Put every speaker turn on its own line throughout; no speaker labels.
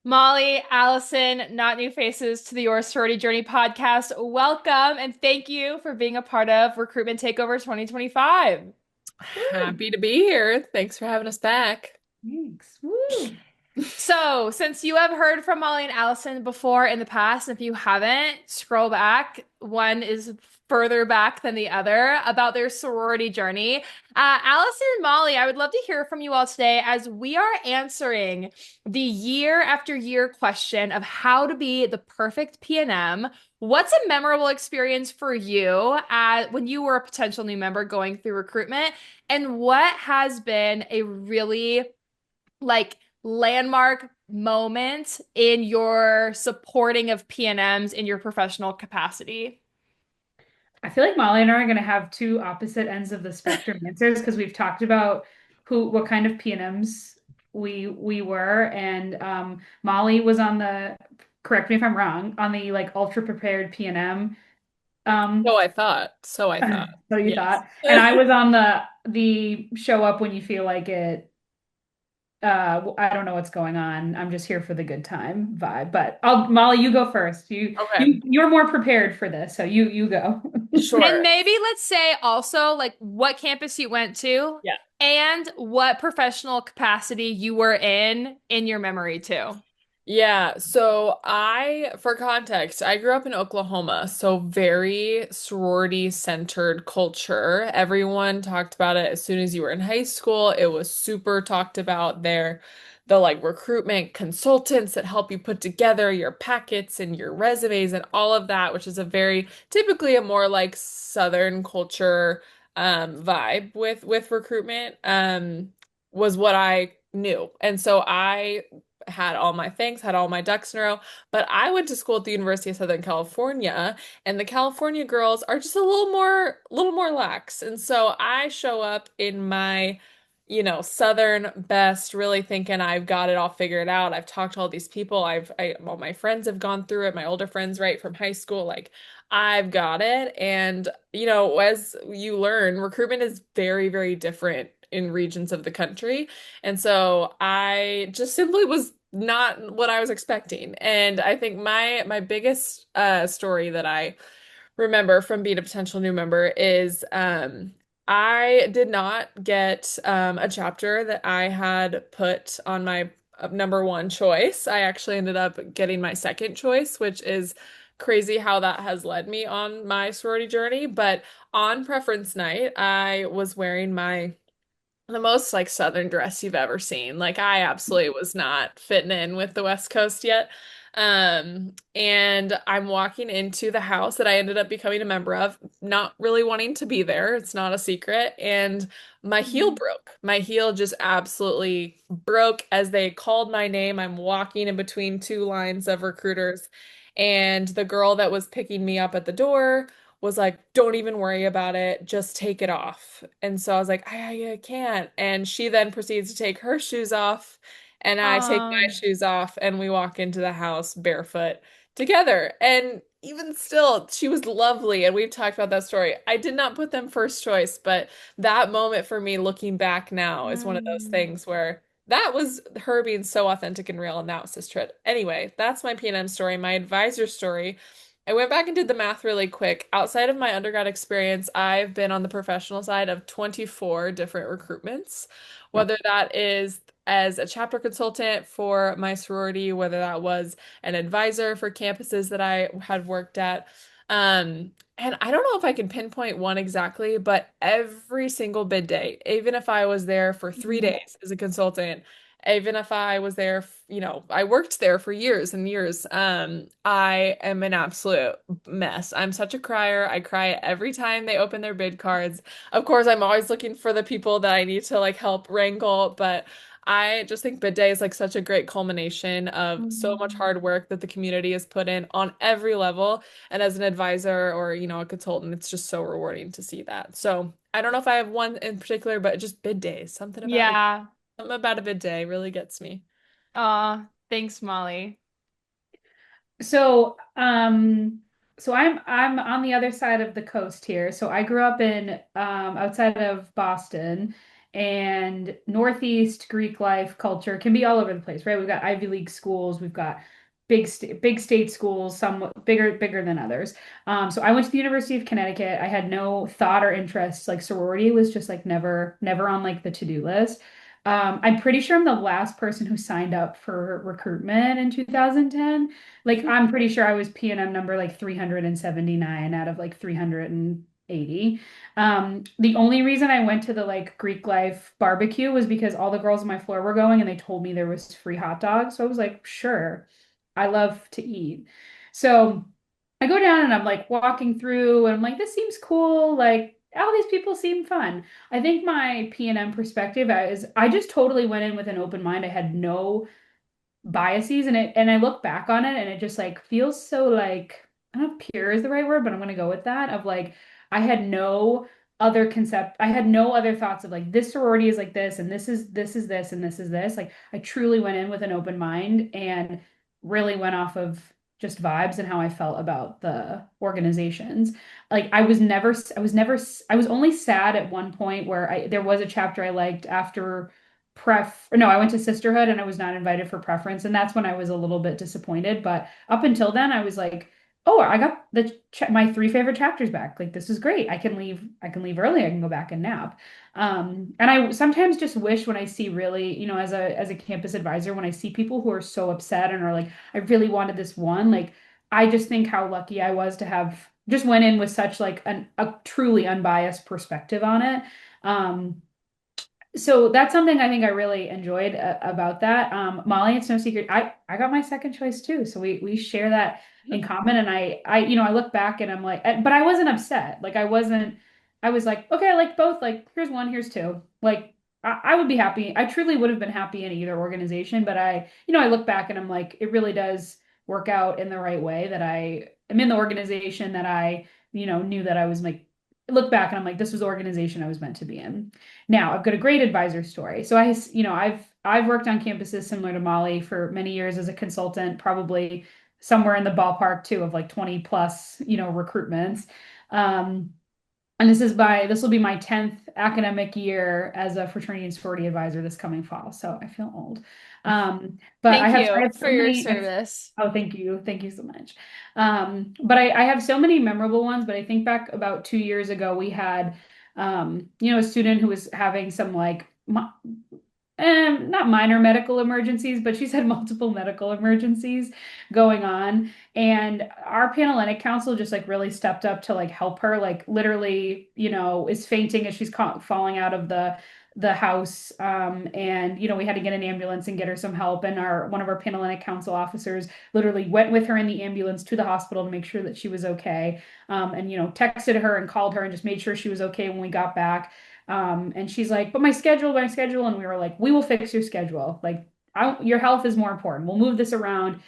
Molly, Allison, not new faces to the Your Sorority Journey podcast. Welcome and thank you for being a part of Recruitment Takeover 2025. Woo!
Happy to be here. Thanks for having us back.
Thanks. Woo! So, since you have heard from Molly and Allison before in the past, if you haven't, scroll back. One is further back than the other about their sorority journey. Allison and Molly, I would love to hear from you all today as we are answering the year after year question of how to be the perfect PNM. What's a memorable experience for you when you were a potential new member going through recruitment? And what has been a really like landmark moment in your supporting of PNMs in your professional capacity?
I feel like Molly and I are going to have two opposite ends of the spectrum answers because we've talked about what kind of PNMs we were, and Molly was on the, correct me if I'm wrong, on the like ultra prepared PNM.
So
Um,
I thought. So I thought.
so you
Yes.
thought, and I was on the show up when you feel like it. I don't know what's going on. I'm just here for the good time vibe. But Molly, you go first.
Okay.
You're more prepared for this, so you go.
And
Sure.
maybe let's say also like what campus you went to
Yeah.
and what professional capacity you were in your memory too.
Yeah. For context, I grew up in Oklahoma, so very sorority centered culture. Everyone talked about it as soon as you were in high school. It was super talked about there. The like recruitment consultants that help you put together your packets and your resumes and all of that, which is a very typically a more like Southern culture vibe with recruitment was what I knew. And so I had all my things, had all my ducks in a row. But I went to school at the University of Southern California, and the California girls are just a little more lax. And so I show up in my, Southern best, really thinking I've got it all figured out. I've talked to all these people. All my friends have gone through it. My older friends, right from high school, like I've got it. And, as you learn, recruitment is very, very different in regions of the country. And so I just simply was not what I was expecting. And I think my biggest story that I remember from being a potential new member is I did not get a chapter that I had put on my number one choice. I actually ended up getting my second choice, which is crazy how that has led me on my sorority journey. But on preference night, I was wearing my the most like southern dress you've ever seen. Like I absolutely was not fitting in with the West Coast yet. And I'm walking into the house that I ended up becoming a member of, not really wanting to be there. It's not a secret. And my heel
Mhm.
broke. My heel just absolutely broke as they called my name. I'm walking in between two lines of recruiters. And the girl that was picking me up at the door was like, don't even worry about it, just take it off. And so I was like, I can't. And she then proceeds to take her shoes off, and I take my
Um,
shoes off, and we walk into the house barefoot together. And even still, she was lovely, and we've talked about that story. I did not put them first choice, but that moment for me looking back now is one of those
mm,
things where that was her being so authentic and real, and that was his trip. Anyway, that's my PNM story. My advisor story, I went back and did the math really quick. Outside of my undergrad experience, I've been on the professional side of 24 different recruitments, whether that is as a chapter consultant for my sorority, whether that was an advisor for campuses that I had worked at. And I don't know if I can pinpoint one exactly, but every single bid day, even if I was there for 3 days as a consultant, even if I was there, I worked there for years and years. I am an absolute mess. I'm such a crier. I cry every time they open their bid cards. Of course, I'm always looking for the people that I need to like help wrangle, but I just think bid day is like such a great culmination of so much
mhm.
hard work that the community has put in on every level. And as an advisor or, a consultant, it's just so rewarding to see that. So I don't know if I have one in particular, but just bid days,
Yeah.
something about a bid day really gets me.
Thanks, Molly.
So, I'm on the other side of the coast here. So I grew up in outside of Boston, and Northeast Greek life culture can be all over the place, right? We've got Ivy League schools, we've got big state schools, some bigger than others. So I went to the University of Connecticut. I had no thought or interest. Like sorority was just like never on like the to-do list. I'm pretty sure I'm the last person who signed up for recruitment in 2010. Like I'm pretty sure I was PNM number like 379 out of like 380. The only reason I went to the like Greek life barbecue was because all the girls on my floor were going and they told me there was free hot dogs. So I was like, sure. I love to eat. So I go down and I'm like walking through and I'm like, this seems cool. Like all these people seem fun. I think my PNM perspective is I just totally went in with an open mind. I had no biases in it, and I look back on it and it just like feels so like I don't know if pure is the right word, but I'm gonna go with that of like I had no I had no other thoughts of like this sorority is like this and this is this and this is this. Like I truly went in with an open mind and really went off of just vibes and how I felt about the organizations. Like I was only sad at one point where there was a chapter I liked after I went to sisterhood and I was not invited for preference, and that's when I was a little bit disappointed. But up until then I was like, oh, I got my three favorite chapters back. Like this is great. I can leave early. I can go back and nap. And I sometimes just wish when I see really, as a campus advisor, when I see people who are so upset and are like, I really wanted this one, like I just think how lucky I was to have just went in with such like a truly unbiased perspective on it. So that's something I think I really enjoyed about that. Molly, it's no secret. I got my second choice too. So we share that in common. And I look back and I'm like, but I wasn't upset. Like I was like, okay, I like both. Like here's one, here's two. Like I would be happy. I truly would have been happy in either organization. But I look back and I'm like, it really does work out in the right way that I am in the organization that knew that I was like, look back and I'm like, this was the organization I was meant to be in. Now, I've got a great advisor story. So I've worked on campuses similar to Molly for many years as a consultant, probably somewhere in the ballpark too of like 20 plus, recruitments. Um, and this will be my 10th academic year as a fraternity and sorority advisor this coming fall. So I feel old. But
Thank
I
you
have so
for your
many,
service.
oh, thank you. Thank you so much. But I have so many memorable ones, but I think back about 2 years ago, we had, a student who was having some like not minor medical emergencies, but she's had multiple medical emergencies going on. And our Panhellenic Council just like really stepped up to like help her, like literally, is fainting as she's falling out of the house. And we had to get an ambulance and get her some help. And one of our Panhellenic Council officers literally went with her in the ambulance to the hospital to make sure that she was okay. And texted her and called her and just made sure she was okay when we got back. And she's like, but my schedule. And we were like, we will fix your schedule. Like, your health is more important. We'll move this around.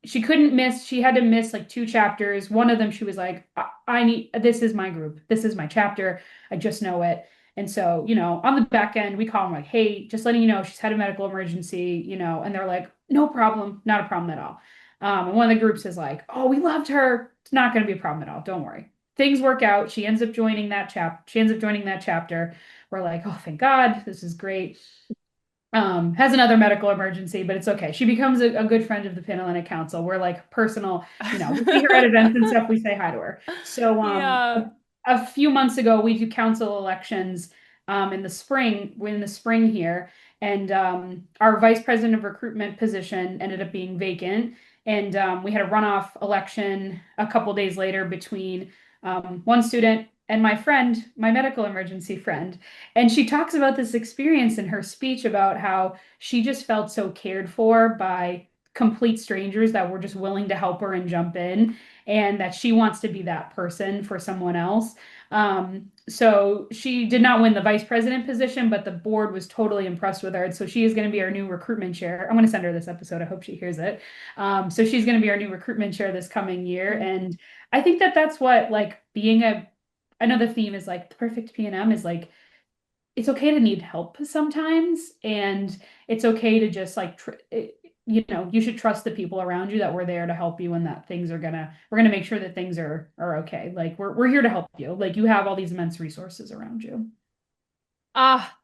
She had to miss like two chapters. One of them, she was like, this is my group. This is my chapter. I just know it. And so, on the back end, we call them like, hey, just letting you know, she's had a medical emergency, and they're like, no problem, not a problem at all. And one of the groups is like, oh, we loved her. It's not going to be a problem at all. Don't worry. Things work out. She ends up joining that chapter. We're like, oh, thank God, this is great. Has another medical emergency, but it's okay. She becomes a good friend of the Panhellenic Council. We're like personal, we see her at events and stuff, we say hi to her. So
Yeah.
a few months ago, we do council elections in the spring. We're in the spring here, and our vice president of recruitment position ended up being vacant. And we had a runoff election a couple days later between one student and my friend, my medical emergency friend. And she talks about this experience in her speech about how she just felt so cared for by complete strangers that were just willing to help her and jump in, and that she wants to be that person for someone else. So she did not win the vice president position, but the board was totally impressed with her. And so she is going to be our new recruitment chair. I'm going to send her this episode. I hope she hears it. So she's going to be our new recruitment chair this coming year. And I think that that's what like I know the theme is like the perfect PNM is like it's okay to need help sometimes, and it's okay to just like you should trust the people around you that we're there to help you and that we're gonna make sure that things are okay. Like we're here to help you. Like you have all these immense resources around you.
Ah,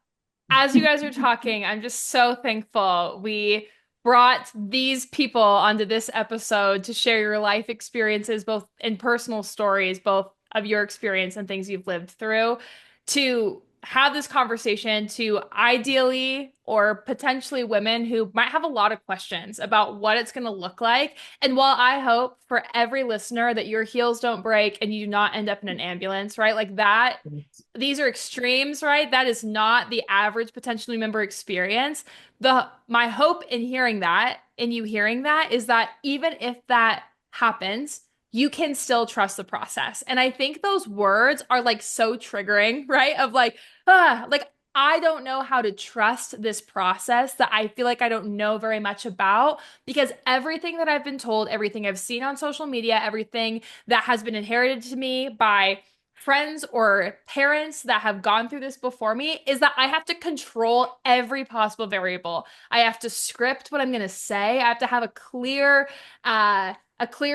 as you guys are talking, I'm just so thankful we brought these people onto this episode to share your life experiences, both in personal stories, both of your experience and things you've lived through, to have this conversation to ideally or potentially women who might have a lot of questions about what it's going to look like. And while I hope for every listener that your heels don't break and you do not end up in an ambulance, right? Like that, these are extremes, right? That is not the average potentially member experience. The my hope in hearing that, in you hearing that, is that even if that happens, you can still trust the process. And I think those words are like so triggering, right? Of like I don't know how to trust this process that I feel like I don't know very much about because everything that I've been told, everything I've seen on social media, everything that has been inherited to me by friends or parents that have gone through this before me is that I have to control every possible variable. I have to script what I'm going to say. I have to have a clear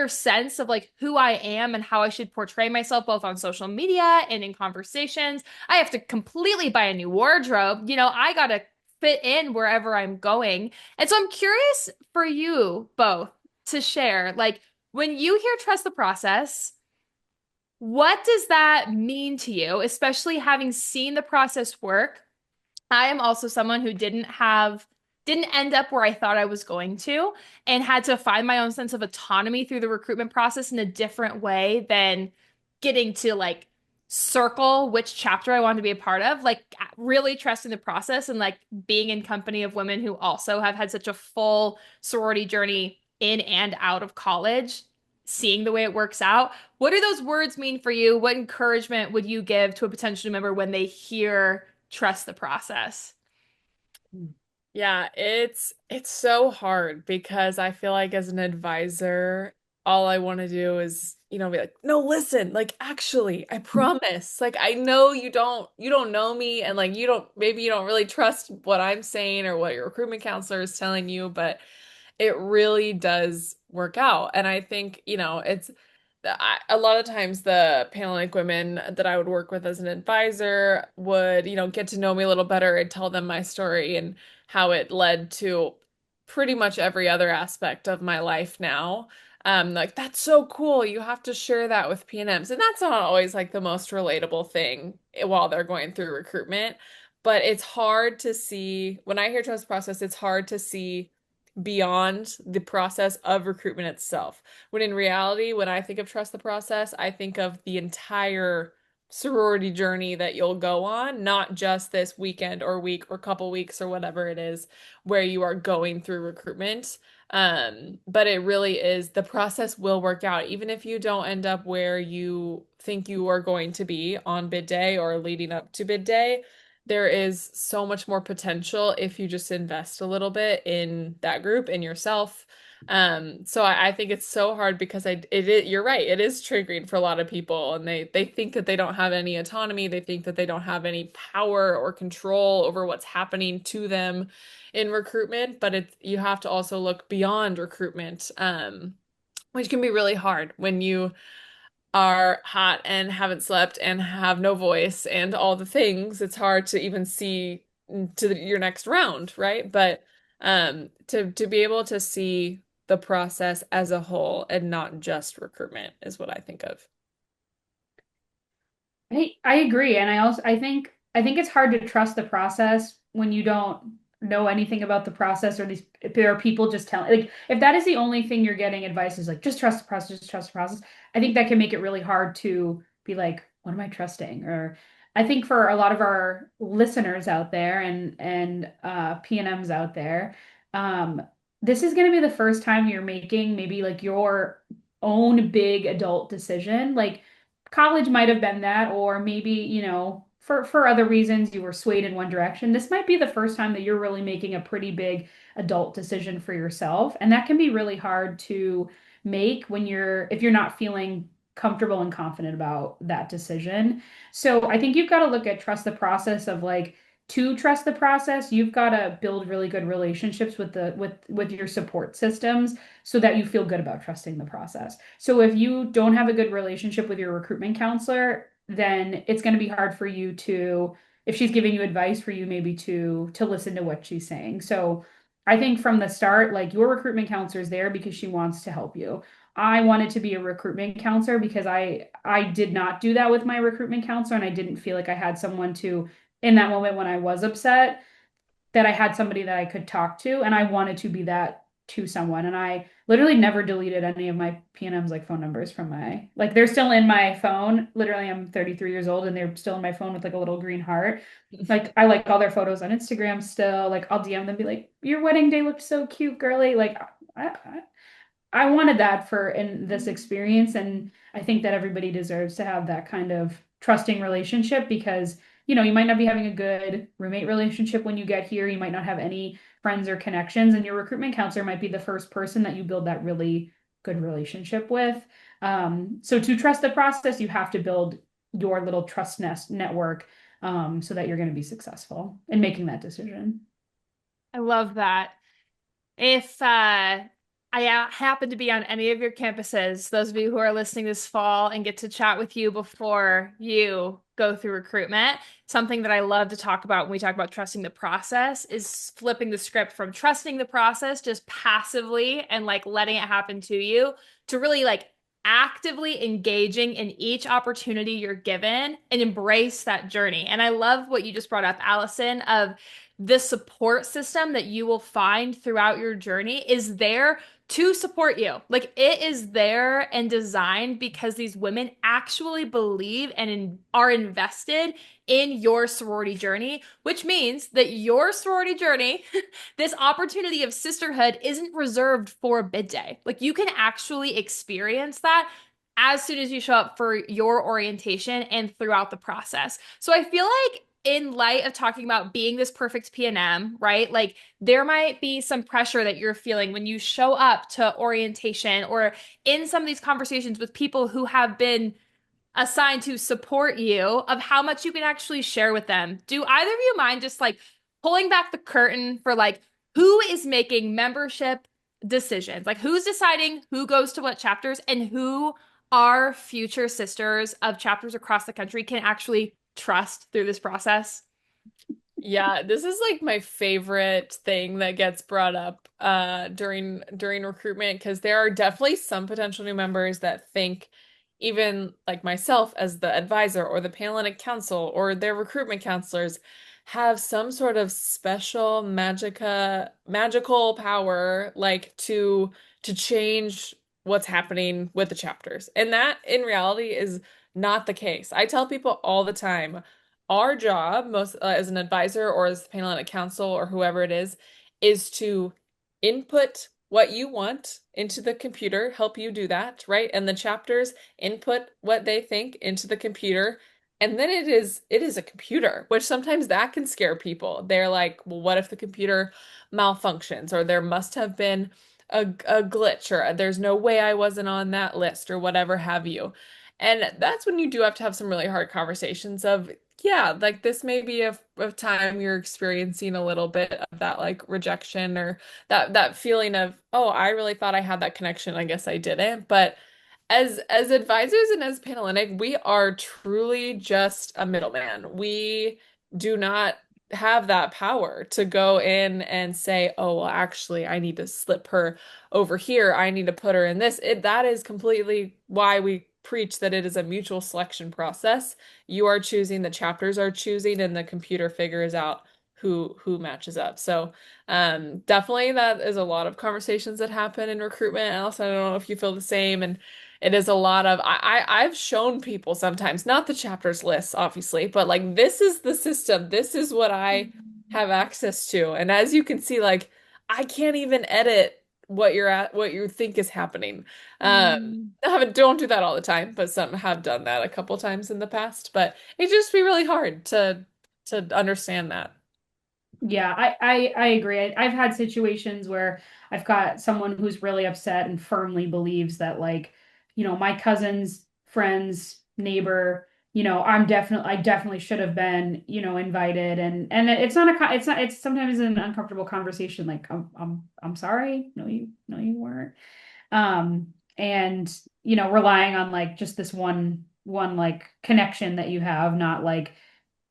sense of like who I am and how I should portray myself both on social media and in conversations. I have to completely buy a new wardrobe. I got to fit in wherever I'm going. And so I'm curious for you both to share like when you hear trust the process, what does that mean to you, especially having seen the process work? I am also someone who didn't end up where I thought I was going to and had to find my own sense of autonomy through the recruitment process in a different way than getting to like circle which chapter I wanted to be a part of, like really trusting the process and like being in company of women who also have had such a full sorority journey in and out of college, seeing the way it works out. What do those words mean for you? What encouragement would you give to a potential member when they hear trust the process?
Yeah, it's so hard because I feel like as an advisor, all I want to do is, be like, "No, listen, like actually, I promise. Like I know you don't know me and like you don't really trust what I'm saying or what your recruitment counselor is telling you, but it really does work out." And I think, a lot of times the Panhellenic women that I would work with as an advisor would, get to know me a little better and tell them my story and how it led to pretty much every other aspect of my life now. Like that's so cool. You have to share that with PNMs. And that's not always like the most relatable thing while they're going through recruitment. But it's hard to see when I hear trust process, it's hard to see beyond the process of recruitment itself. When in reality, when I think of trust the process, I think of the entire sorority journey that you'll go on, not just this weekend or week or couple weeks or whatever it is where you are going through recruitment. But it really is the process will work out, even if you don't end up where you think you are going to be on bid day or leading up to bid day. There is so much more potential if you just invest a little bit in that group, in yourself. So I think it's so hard because you're right, it is triggering for a lot of people and they think that they don't have any autonomy, they think that they don't have any power or control over what's happening to them in recruitment, but you have to also look beyond recruitment, which can be really hard when you are hot and haven't slept and have no voice and all the things. It's hard to even see your next round, right? But to be able to see the process as a whole and not just recruitment is what I think of.
I agree, and I think it's hard to trust the process when you don't know anything about the process, or if there are people just telling, like, if that is the only thing you're getting advice is like just trust the process, just trust the process. I think that can make it really hard to be like, what am I trusting? Or I think for a lot of our listeners out there and PNMs out there, um, this is going to be the first time you're making maybe like your own big adult decision, like college might have been that, or maybe, for other reasons you were swayed in one direction. This might be the first time that you're really making a pretty big adult decision for yourself. And that can be really hard to make if you're not feeling comfortable and confident about that decision. So I think you've got to look at trust the process of like, to trust the process, you've got to build really good relationships with your support systems so that you feel good about trusting the process. So if you don't have a good relationship with your recruitment counselor, then it's going to be hard for you to if she's giving you advice for you maybe to listen to what she's saying. So I think from the start, like your recruitment counselor is there because she wants to help you. I wanted to be a recruitment counselor because I did not do that with my recruitment counselor, and I didn't feel like I had someone to in that moment when I was upset that I had somebody that I could talk to, and I wanted to be that to someone. And I literally never deleted any of my PNMs like phone numbers from my like they're still in my phone. Literally, I'm 33 years old and they're still in my phone with like a little green heart. Like I like all their photos on Instagram still. Like I'll DM them, be like, "Your wedding day looked so cute, girly." Like I, I wanted that for in this experience, and I think that everybody deserves to have that kind of trusting relationship because you might not be having a good roommate relationship when you get here. You might not have any friends or connections, and your recruitment counselor might be the first person that you build that really good relationship with. So to trust the process, you have to build your little trust nest network so that you're going to be successful in making that decision.
I love that. If I happen to be on any of your campuses, those of you who are listening this fall and get to chat with you before you go through recruitment, something that I love to talk about when we talk about trusting the process is flipping the script from trusting the process just passively and like letting it happen to you to really like actively engaging in each opportunity you're given and embrace that journey. And I love what you just brought up, Allison, of the support system that you will find throughout your journey is there to support you. Like it is there and designed because these women actually believe and are invested in your sorority journey, which means that your sorority journey, this opportunity of sisterhood isn't reserved for a bid day. Like you can actually experience that as soon as you show up for your orientation and throughout the process. So I feel like in light of talking about being this perfect PNM, right? Like there might be some pressure that you're feeling when you show up to orientation or in some of these conversations with people who have been assigned to support you of how much you can actually share with them. Do either of you mind just like pulling back the curtain for like who is making membership decisions? Like who's deciding who goes to what chapters and who our future sisters of chapters across the country can actually trust through this process?
Yeah, this is like my favorite thing that gets brought up during recruitment because there are definitely some potential new members that think even like myself as the advisor or the Panhellenic Council or their recruitment counselors have some sort of special magical power like to change what's happening with the chapters. And that in reality is not the case. I tell people all the time our job, most as an advisor or as the Panhellenic Council or whoever it is to input what you want into the computer, help you do that, right? And the chapters input what they think into the computer. And then it is a computer, which sometimes that can scare people. They're like, well, what if the computer malfunctions or there must have been a glitch or there's no way I wasn't on that list or whatever have you. And that's when you do have to have some really hard conversations of, yeah, like this may be a time you're experiencing a little bit of that like rejection or that feeling of, oh, I really thought I had that connection. I guess I didn't. But as advisors and as Panhellenic, we are truly just a middleman. We do not have that power to go in and say, oh, well, actually, I need to slip her over here. I need to put her in this. That is completely why we preach that it is a mutual selection process. You are choosing, the chapters are choosing, and the computer figures out who matches up. So definitely that is a lot of conversations that happen in recruitment. Else, I don't know if you feel the same. And it is a lot of I've shown people sometimes, not the chapters lists, obviously, but like this is the system. This is what I have access to. And as you can see, like I can't even edit what you think is happening.
Mm.
I haven't don't do that all the time, but some have done that a couple times in the past. But it just be really hard to understand that.
Yeah, I agree. I've had situations where I've got someone who's really upset and firmly believes that like, my cousin's friend's neighbor, I definitely should have been, invited and it's not it's sometimes an uncomfortable conversation like I'm sorry. No you weren't. And relying on like just this one like connection that you have, not like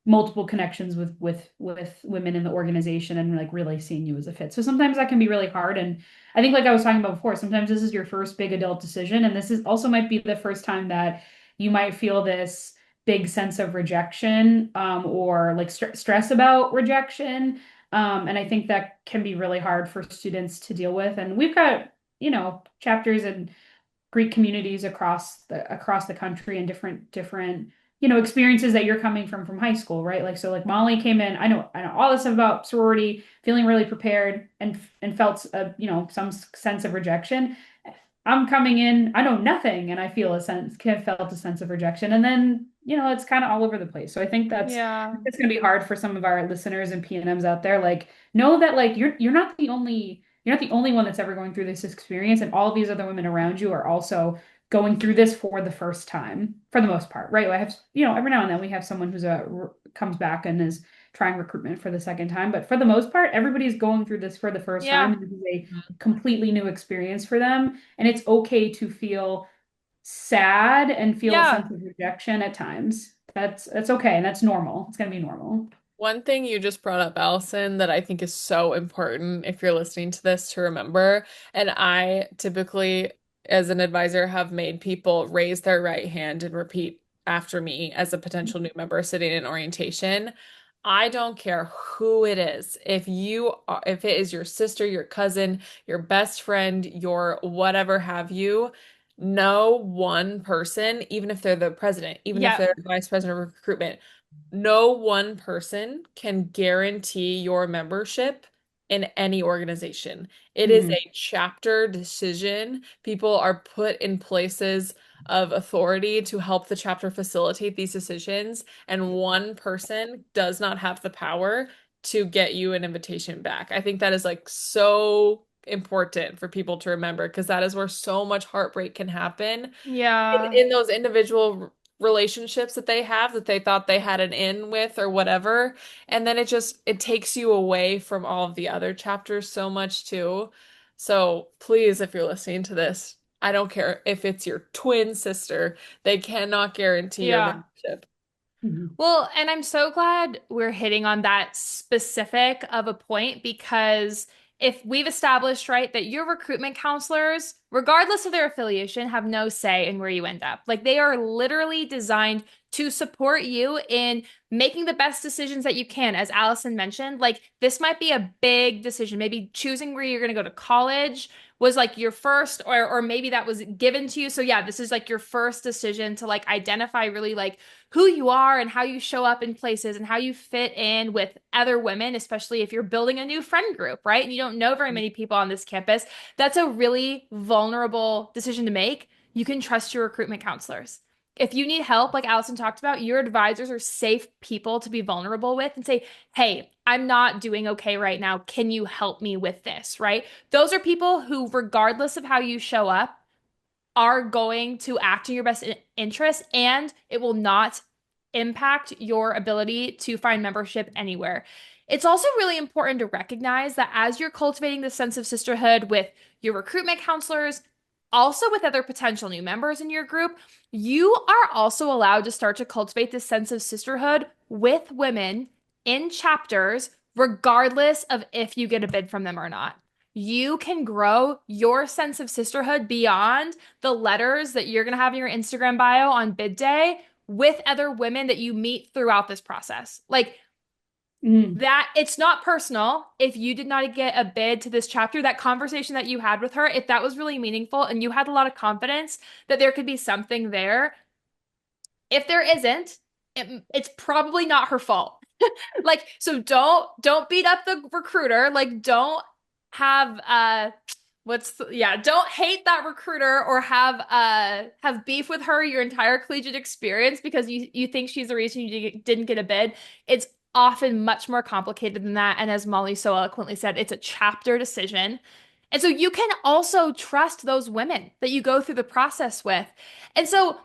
multiple connections with women in the organization and like really seeing you as a fit. So sometimes that can be really hard. And I think like I was talking about before, sometimes this is your first big adult decision. And this is also might be the first time that you might feel this big sense of rejection or like stress about rejection. And I think that can be really hard for students to deal with. And we've got, chapters and Greek communities across the country and different experiences that you're coming from high school, right? Like so like Molly came in, I know all this about sorority, feeling really prepared and felt some sense of rejection. I'm coming in, I know nothing and I felt a sense of rejection, and then it's kind of all over the place. So I think
Yeah.
that's going to be hard for some of our listeners and PNMs out there. Like know that like you're not the only one that's ever going through this experience, and all of these other women around you are also going through this for the first time, for the most part, right? I have, every now and then we have someone comes back and is trying recruitment for the second time, but for the most part, everybody's going through this for the first time,
Yeah.
and this is a completely new experience for them, and it's okay to feel sad and feel a
Yeah.
sense of rejection at times. That's okay, and that's normal. It's gonna be normal.
One thing you just brought up, Allison, that I think is so important if you're listening to this to remember, and I typically, as an advisor, have made people raise their right hand and repeat after me as a potential new member sitting in orientation. I don't care who it is. If it is your sister, your cousin, your best friend, your whatever have you, no one person, even if they're the president, even if
Yeah.
they're the vice president of recruitment, no one person can guarantee your membership in any organization. It is
Mhm.
a chapter decision. People are put in places of authority to help the chapter facilitate these decisions, and one person does not have the power to get you an invitation back. I think that is like so important for people to remember because that is where so much heartbreak can happen
Yeah.
in those individual relationships that they have that they thought they had an in with or whatever. And then it takes you away from all of the other chapters so much too. So please, if you're listening to this, I don't care if it's your twin sister, they cannot guarantee your
Yeah.
membership.
Mhm.
Well, and I'm so glad we're hitting on that specific of a point because if we've established, right, that your recruitment counselors, regardless of their affiliation, have no say in where you end up. Like they are literally designed to support you in making the best decisions that you can. As Allison mentioned, like this might be a big decision. Maybe choosing where you're going to go to college was like your first, or maybe that was given to you. So yeah, this is like your first decision to like identify really like who you are and how you show up in places and how you fit in with other women, especially if you're building a new friend group, right? And you don't know very many people on this campus. That's a really vulnerable decision to make. You can trust your recruitment counselors. If you need help, like Allison talked about, your advisors are safe people to be vulnerable with and say, hey, I'm not doing okay right now. Can you help me with this? Right? Those are people who, regardless of how you show up, are going to act in your best interest and it will not impact your ability to find membership anywhere. It's also really important to recognize that as you're cultivating this sense of sisterhood with your recruitment counselors, also with other potential new members in your group, you are also allowed to start to cultivate this sense of sisterhood with women in chapters, regardless of if you get a bid from them or not. You can grow your sense of sisterhood beyond the letters that you're going to have in your Instagram bio on bid day with other women that you meet throughout this process. Like
Mhm.
that, it's not personal. If you did not get a bid to this chapter, that conversation that you had with her, if that was really meaningful and you had a lot of confidence that there could be something there, if there isn't, it's probably not her fault. Like, so don't beat up the recruiter. Like, don't have don't hate that recruiter or have beef with her your entire collegiate experience because you think she's the reason you didn't get a bid. It's often much more complicated than that. And as Molly so eloquently said, it's a chapter decision. And so you can also trust those women that you go through the process with. And so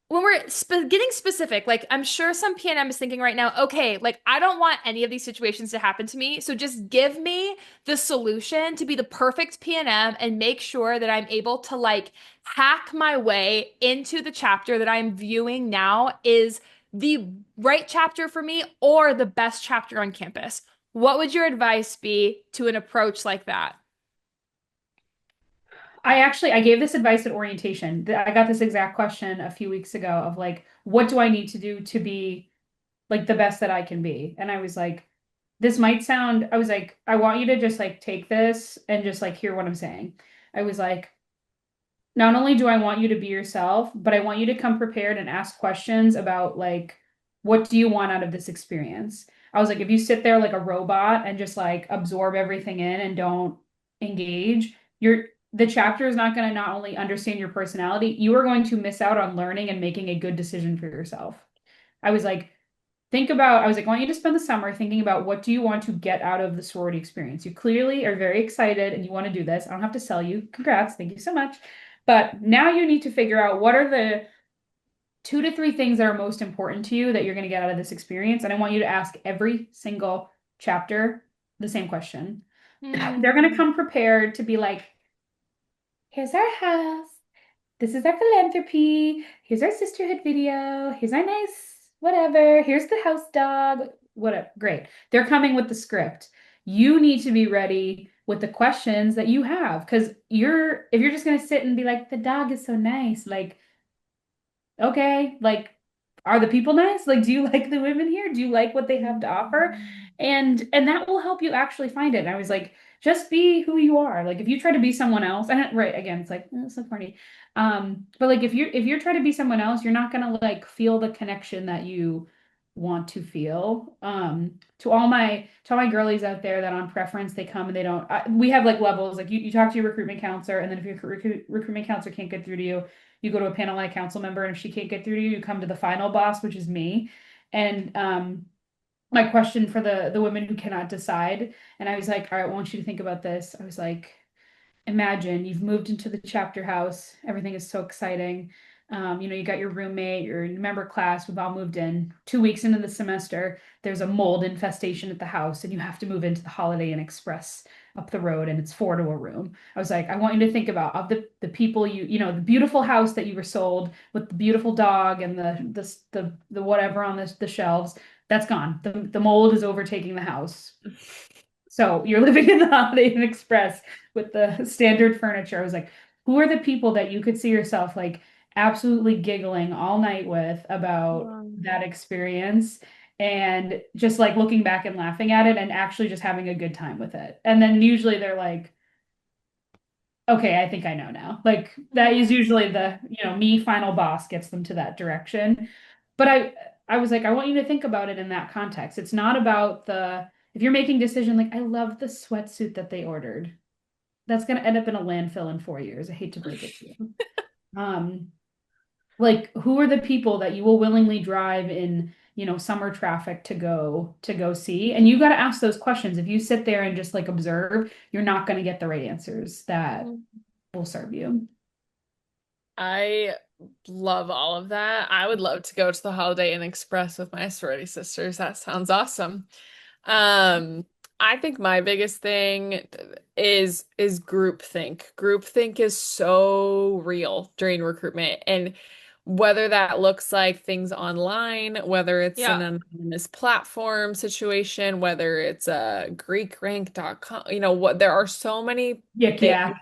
when we're getting specific, like I'm sure some PNM is thinking right now, okay, like I don't want any of these situations to happen to me. So just give me the solution to be the perfect PNM and make sure that I'm able to like hack my way into the chapter that I'm viewing now is the right chapter for me or the best chapter on campus. What would your advice be to an approach like that?
I gave this advice at orientation. I got this exact question a few weeks ago of like, what do I need to do to be like the best that I can be? And I was like, this might sound, I was like, I want you to just like take this and just like hear what I'm saying. I was like, not only do I want you to be yourself, but I want you to come prepared and ask questions about like, what do you want out of this experience? I was like, if you sit there like a robot and just like absorb everything in and don't engage, the chapter is not going to not only understand your personality, you are going to miss out on learning and making a good decision for yourself. I was like, I was like, I want you to spend the summer thinking about what do you want to get out of the sorority experience. You clearly are very excited and you want to do this. I don't have to sell you. Congrats. Thank you so much. But now you need to figure out what are the 2 to 3 things that are most important to you that you're going to get out of this experience. And I want you to ask every single chapter the same question. They're going to
Hmm.
come prepared to be like, here's our house. This is our philanthropy. Here's our sisterhood video. Here's our nice whatever. Here's the house dog. Whatever. Great. They're coming with the script. You need to be ready with the questions that you have because if you're just going to sit and be like, the dog is so nice, like, okay, like, are the people nice? Like, do you like the women here? Do you like what they have to offer? And that will help you actually find it. And I was like, just be who you are. Like, if you try to be someone else, and right, again, it's like, it's so corny. But like if you're trying to be someone else, you're not gonna like feel the connection that you want to feel. To all my girlies out there that on preference they come and they don't. We have like levels. Like you talk to your recruitment counselor, and then if your recruitment counselor can't get through to you, you go to a panelized council member, and if she can't get through to you, you come to the final boss, which is me. And my question for the women who cannot decide, and I was like, all right, I want you to think about this. I was like, imagine you've moved into the chapter house. Everything is so exciting. You got your roommate, your member class. We've all moved in. 2 weeks into the semester, there's a mold infestation at the house, and you have to move into the Holiday Inn Express up the road, and it's 4 to a room. I was like, I want you to think about of the people the beautiful house that you were sold with the beautiful dog and the whatever on the shelves. That's gone. The mold is overtaking the house. So you're living in the Holiday Inn Express with the standard furniture. I was like, who are the people that you could see yourself like absolutely giggling all night with about that experience and just like looking back and laughing at it and actually just having a good time with it. And then usually they're like, okay, I think I know now. Like that is usually me final boss gets them to that direction. But I was like, I want you to think about it in that context. It's not about if you're making decision like I love the sweatsuit that they ordered. That's gonna end up in a landfill in 4 years. I hate to break it to you. Um, like who are the people that you will willingly drive in, summer traffic to go see? And you got to ask those questions. If you sit there and just like observe, you're not going to get the right answers that will serve you.
I love all of that. I would love to go to the Holiday Inn Express with my sorority sisters. That sounds awesome. Um, I think my biggest thing is groupthink. Groupthink is so real during recruitment, and whether that looks like things online, whether it's an
Yeah.
anonymous platform situation, whether it's a GreekRank.com, what there are so many
Yik
things.
yeah.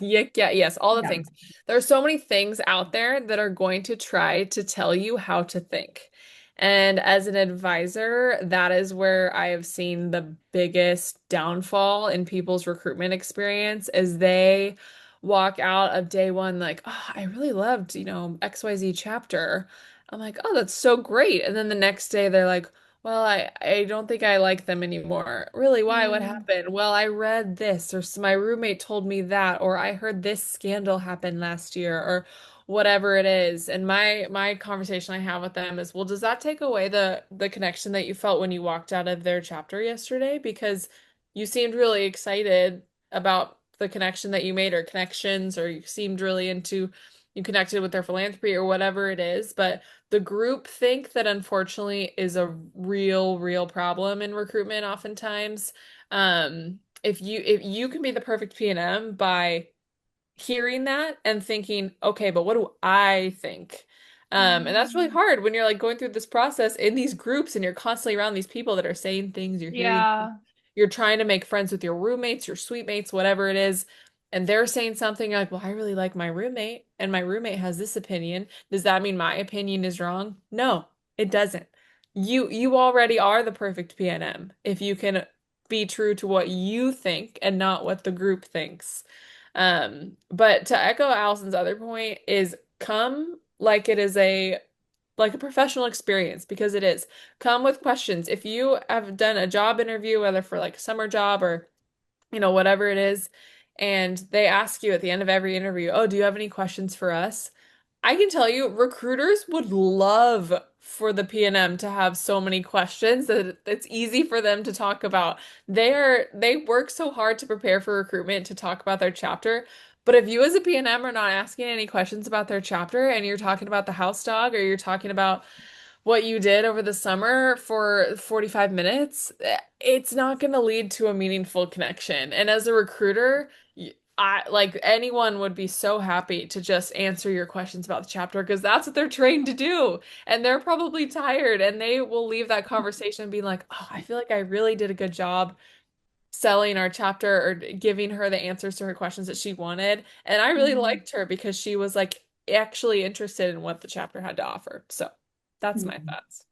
Yeah, yeah, yes, all the
Yeah.
things. There are so many things out there that are going to try to tell you how to think. And as an advisor, that is where I have seen the biggest downfall in people's recruitment experience as they walk out of day one like, oh, I really loved, XYZ chapter. I'm like, oh, that's so great. And then the next day they're like, well, I don't think I like them anymore. Really? Why? What
Mm.
happened? Well, I read this, or my roommate told me that, or I heard this scandal happen last year, or whatever it is. And my conversation I have with them is, well, does that take away the connection that you felt when you walked out of their chapter yesterday? Because you seemed really excited about the connection that you made or connections, or you seemed really you connected with their philanthropy or whatever it is. But the group think that unfortunately is a real problem in recruitment oftentimes. If you can be the perfect PNM by hearing that and thinking, okay, but what do I think? And that's really hard when you're like going through this process in these groups and you're constantly around these people that are saying things, you're hearing,
Yeah.
you're trying to make friends with your roommates, your suite mates, whatever it is, and they're saying something, you're like, well, I really like my roommate, and my roommate has this opinion. Does that mean my opinion is wrong? No, it doesn't. You already are the perfect PNM if you can be true to what you think and not what the group thinks. But to echo Allison's other point is come like it is a professional experience because it is. Come with questions. If you have done a job interview, whether for like a summer job or whatever it is, and they ask you at the end of every interview, "Oh, do you have any questions for us?" I can tell you, recruiters would love for the PNM to have so many questions that it's easy for them to talk about. They work so hard to prepare for recruitment to talk about their chapter. But if you as a PNM are not asking any questions about their chapter and you're talking about the house dog or you're talking about what you did over the summer for 45 minutes, it's not going to lead to a meaningful connection. And as a recruiter, I like anyone would be so happy to just answer your questions about the chapter because that's what they're trained to do. And they're probably tired and they will leave that conversation being like, "Oh, I feel like I really did a good job selling our chapter or giving her the answers to her questions that she wanted." And I really
Mhm.
liked her because she was like actually interested in what the chapter had to offer. So that's my
Mhm.
thoughts.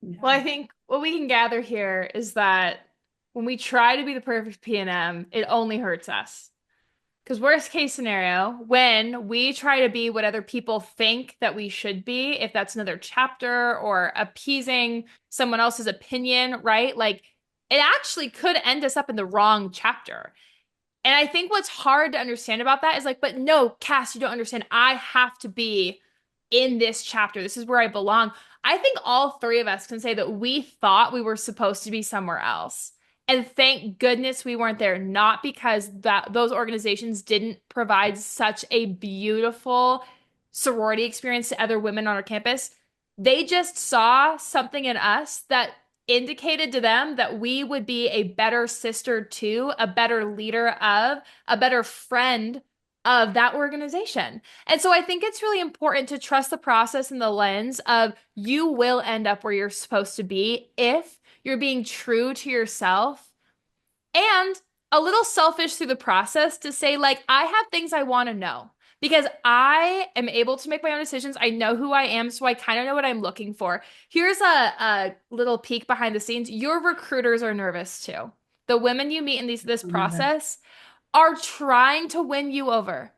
Well, I
Yeah.
think what we can gather here is that when we try to be the perfect PNM, it only hurts us. Because worst case scenario, when we try to be what other people think that we should be, if that's another chapter or appeasing someone else's opinion, right? Like it actually could end us up in the wrong chapter. And I think what's hard to understand about that is like, but no, Cass, you don't understand. I have to be in this chapter. This is where I belong. I think all three of us can say that we thought we were supposed to be somewhere else. And thank goodness we weren't there, not because that those organizations didn't provide such a beautiful sorority experience to other women on our campus. They just saw something in us that indicated to them that we would be a better sister to, a better leader of, a better friend of that organization. And so I think it's really important to trust the process and the lens of you will end up where you're supposed to be if you're being true to yourself and a little selfish through the process to say, like, I have things I want to know because I am able to make my own decisions. I know who I am, so I kind of know what I'm looking for. Here's a little peek behind the scenes. Your recruiters are nervous too. The women you meet in this
Oh my God.
process are trying to win you over.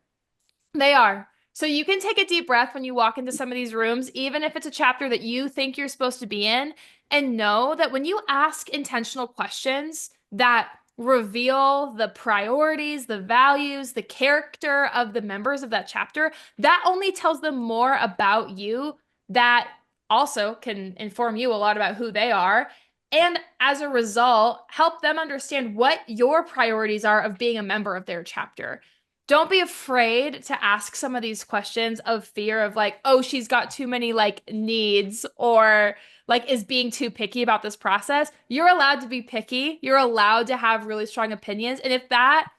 They are. So you can take a deep breath when you walk into some of these rooms, even if it's a chapter that you think you're supposed to be in, and know that when you ask intentional questions that reveal the priorities, the values, the character of the members of that chapter, that only tells them more about you, that also can inform you a lot about who they are. And as a result, help them understand what your priorities are of being a member of their chapter. Don't be afraid to ask some of these questions of fear of like, oh, she's got too many like needs or like is being too picky about this process. You're allowed to be picky. You're allowed to have really strong opinions. And if that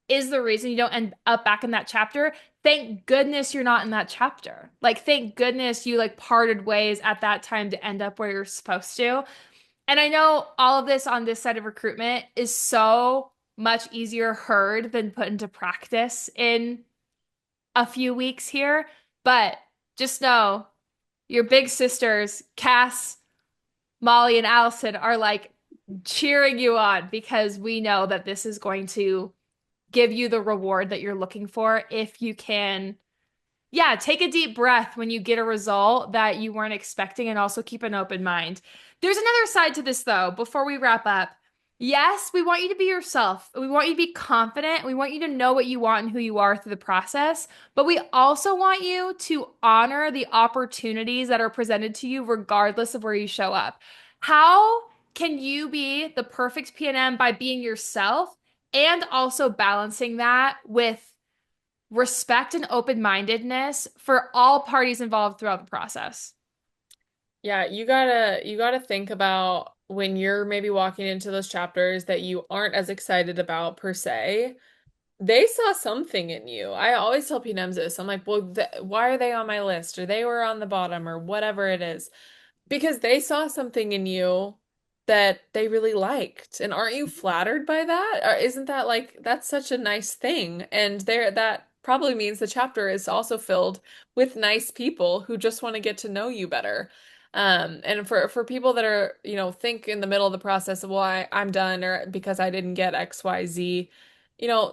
is the reason you don't end up back in that chapter, thank goodness you're not in that chapter. Like, thank goodness you like parted ways at that time to end up where you're supposed to. And I know all of this on this side of recruitment is so much easier heard than put into practice in a few weeks here. But just know your big sisters, Cass, Molly, and Allison, are like cheering you on because we know that this is going to give you the reward that you're looking for if you can, yeah, take a deep breath when you get a result that you weren't expecting and also keep an open mind. There's another side to this, though, before we wrap up. Yes, we want you to be yourself. We want you to be confident. We want you to know what you want and who you are through the process. But we also want you to honor the opportunities that are presented to you, regardless of where you show up. How can you be the perfect PNM by being yourself and also balancing that with respect and open-mindedness for all parties involved throughout the process?
Yeah, you gotta think about when you're maybe walking into those chapters that you aren't as excited about per se. they saw something in you. I always tell PNMs this. I'm like, well, th why are they on my list? Or they were on the bottom or whatever it is. Because they saw something in you that they really liked. And aren't you flattered by that? Or isn't that like that's such a nice thing? And there that probably means the chapter is also filled with nice people who just want to get to know you better. And for people that are, think in the middle of the process of, well, I'm done or because I didn't get XYZ,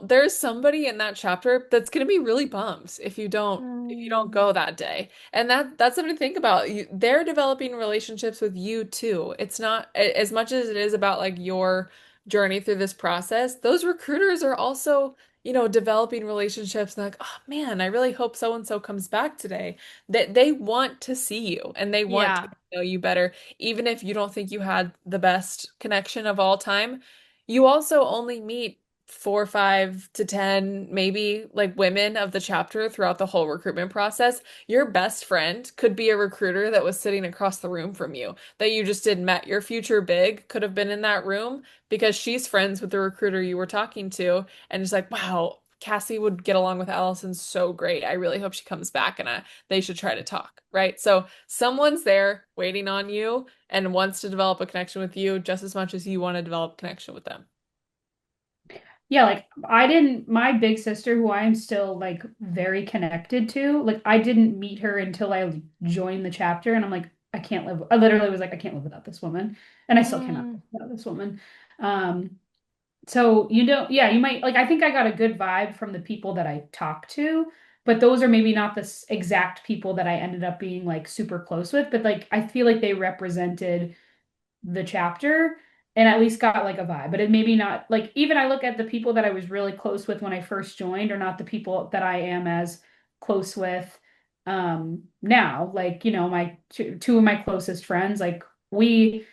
there's somebody in that chapter that's going to be really bummed if you don't
Mm.
go that day. And that's something to think about. They're developing relationships with you too. It's not as much as it is about like your journey through this process. Those recruiters are also, developing relationships like, oh man, I really hope so and so comes back today. That they want to see you and they want to
Yeah.
know you better, even if you don't think you had the best connection of all time. You also only meet 4, 5 to 10, maybe like women of the chapter throughout the whole recruitment process. Your best friend could be a recruiter that was sitting across the room from you that you just did met. Your future big could have been in that room because she's friends with the recruiter you were talking to. And it's like, wow, Cassie would get along with Allison so great. I really hope she comes back and they should try to talk, right? So someone's there waiting on you and wants to develop a connection with you just as much as you want to develop a connection with them.
Yeah, like I didn't, my big sister, who I am still like very connected to, like I didn't meet her until I joined the chapter. And I'm like, I can't live. I literally was like, I can't live without this woman. And I still cannot
Mm.
live without this woman. Um, so you don't, yeah, you might like, I think I got a good vibe from the people that I talked to, but those are maybe not the exact people that I ended up being like super close with. But like, I feel like they represented the chapter and at least got like a vibe. But it maybe not like even I look at the people that I was really close with when I first joined are not the people that I am as close with now. Like, my two of my closest friends, like we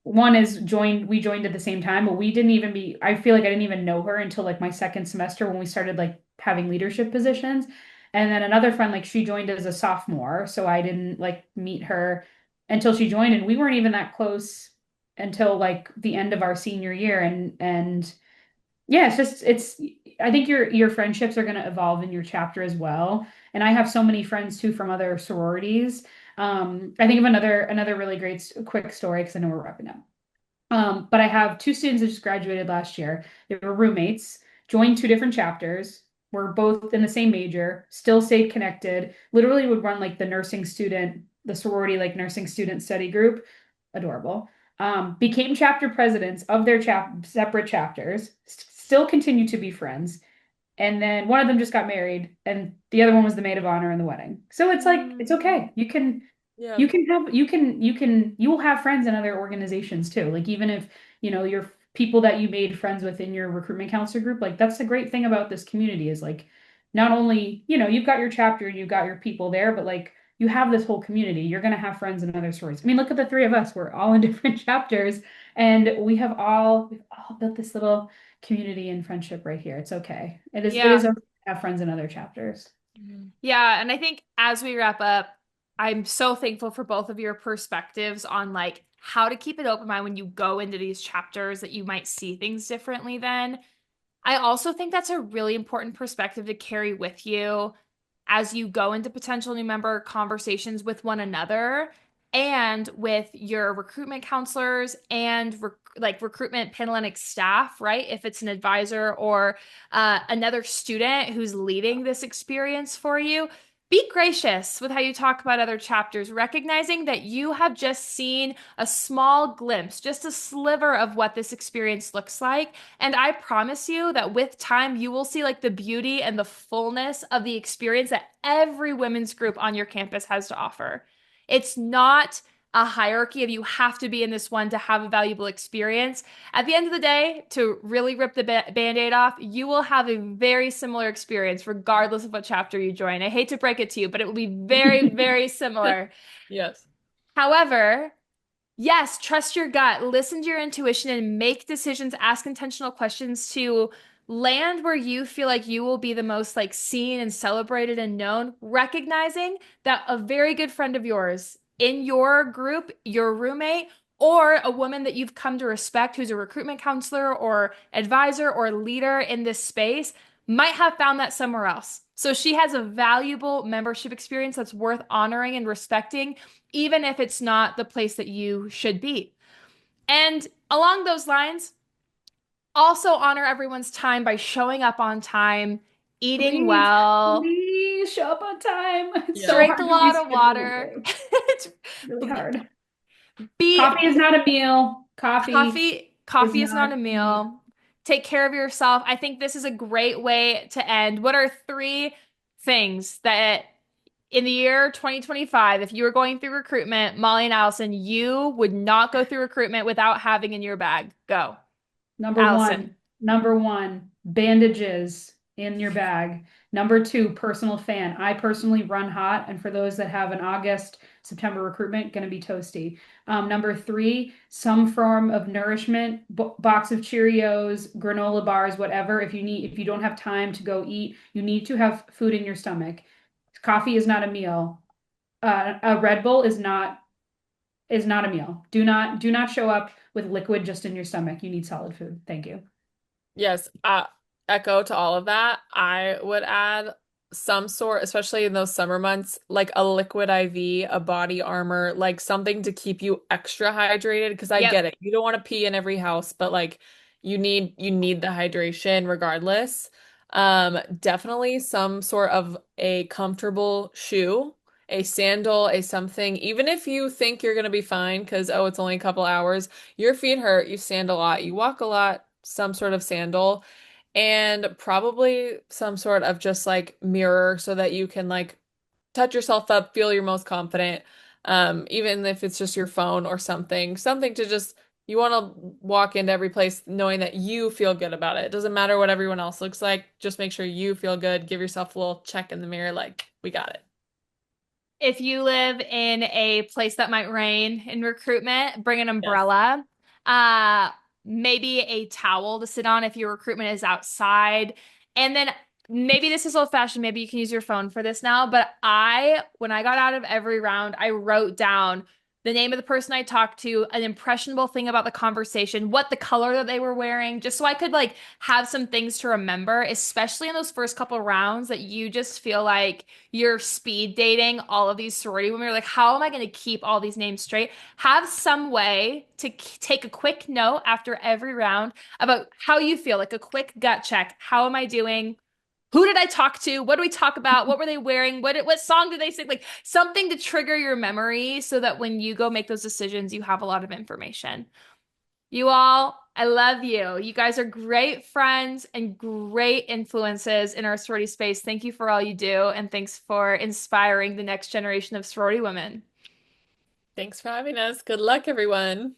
joined at the same time, but we didn't even be I feel like I didn't even know her until like my second semester when we started like having leadership positions. And then another friend, like she joined as a sophomore, so I didn't like meet her until she joined, and we weren't even that close until like the end of our senior year. And yeah, it's I think your friendships are going to evolve in your chapter as well. And I have so many friends too from other sororities. I think of another really great quick story because I know we're wrapping up. But I have two students that just graduated last year. They were roommates, joined two different chapters, were both in the same major, still stayed connected, literally would run like the sorority, like nursing student study group. Adorable. Became chapter presidents of their separate chapters, still continue to be friends. And then one of them just got married, and the other one was the maid of honor in the wedding. So it's like, it's
Mm.
okay. You
Yeah.
can have you will have friends in other organizations too. Like even if, your people that you made friends with in your recruitment counselor group, like that's the great thing about this community is like not only, you've got your chapter, you've got your people there, but like you have this whole community. You're going to have friends in other stories. I mean, look at the three of us. We're all in different chapters and we've all built this little community and friendship right here. It's okay. It is
Yeah.
okay to have friends in other chapters.
Mhm.
Yeah, and I think as we wrap up, I'm so thankful for both of your perspectives on like how to keep an open mind when you go into these chapters that you might see things differently then. I also think that's a really important perspective to carry with you as you go into potential new member conversations with one another and with your recruitment counselors and like recruitment Panhellenic staff, right? If it's an advisor or another student who's leading this experience for you, be gracious with how you talk about other chapters, recognizing that you have just seen a small glimpse, just a sliver of what this experience looks like. And I promise you that with time, you will see like the beauty and the fullness of the experience that every women's group on your campus has to offer. It's not a hierarchy of you have to be in this one to have a valuable experience. At the end of the day, to really rip the band-aid off, you will have a very similar experience regardless of what chapter you join. I hate to break it to you, but it will be very, very similar.
Yes.
However, yes, trust your gut, listen to your intuition, and make decisions, ask intentional questions to land where you feel like you will be the most like seen and celebrated and known, recognizing that a very good friend of yours in your group, your roommate, or a woman that you've come to respect who's a recruitment counselor or advisor or leader in this space might have found that somewhere else. So she has a valuable membership experience that's worth honoring and respecting, even if it's not the place that you should be. And along those lines, also honor everyone's time by showing up on time, eating
Please,
well,
please show up on time. It's so
Yeah.
drink
hard
a
to
lot of
reschedule
water.
things. Really hard.
Be
Coffee is not a meal. Coffee is
coffee is not
not
a
a meal.
meal. Take care of yourself. I think this is a great way to end. What are three things that in the year 2025, if you were going through recruitment, Molly and Allison, you would not go through recruitment without having in your bag? Go.
Number
Allison.
one, number one, bandages in your bag. Number two, personal fan. I personally run hot, and for those that have an August, September recruitment, going to be toasty. Number three, some form of nourishment, box of Cheerios, granola bars, whatever. If you don't have time to go eat, you need to have food in your stomach. Coffee is not a meal. A Red Bull is not a meal. Do not show up with liquid just in your stomach. You need solid food. Thank you.
Yes, echo to all of that. I would add some sort, especially in those summer months, like a liquid IV, a body armor, like something to keep you extra hydrated. Because I
Yep.
get it, you don't want to pee in every house, but like you need the hydration regardless. Definitely some sort of a comfortable shoe, a sandal, a something. Even if you think you're gonna be fine, because oh, it's only a couple hours, your feet hurt, you stand a lot, you walk a lot, some sort of sandal, and probably some sort of just like mirror so that you can like touch yourself up, feel your most confident. Even if it's just your phone or something to just you want to walk into every place knowing that you feel good about it. It doesn't matter what everyone else looks like. Just make sure you feel good. Give yourself a little check in the mirror, like, we got it.
If you live in a place that might rain in recruitment, bring an
Yes.
umbrella. Uh, Maybe a towel to sit on if your recruitment is outside. And then maybe this is old fashioned. Maybe you can use your phone for this now. But when I got out of every round, I wrote down the name of the person I talked to, an impressionable thing about the conversation, what the color that they were wearing, just so I could like have some things to remember, especially in those first couple rounds that you just feel like you're speed dating all of these sorority women. You're like, how am I going to keep all these names straight? Have some way to take a quick note after every round about how you feel, like a quick gut check. How am I doing? Who did I talk to? What do we talk about? What were they wearing? What song did they sing? Like something to trigger your memory so that when you go make those decisions, you have a lot of information. You all, I love you. You guys are great friends and great influences in our sorority space. Thank you for all you do, and thanks for inspiring the next generation of sorority women.
Thanks for having us. Good luck, everyone.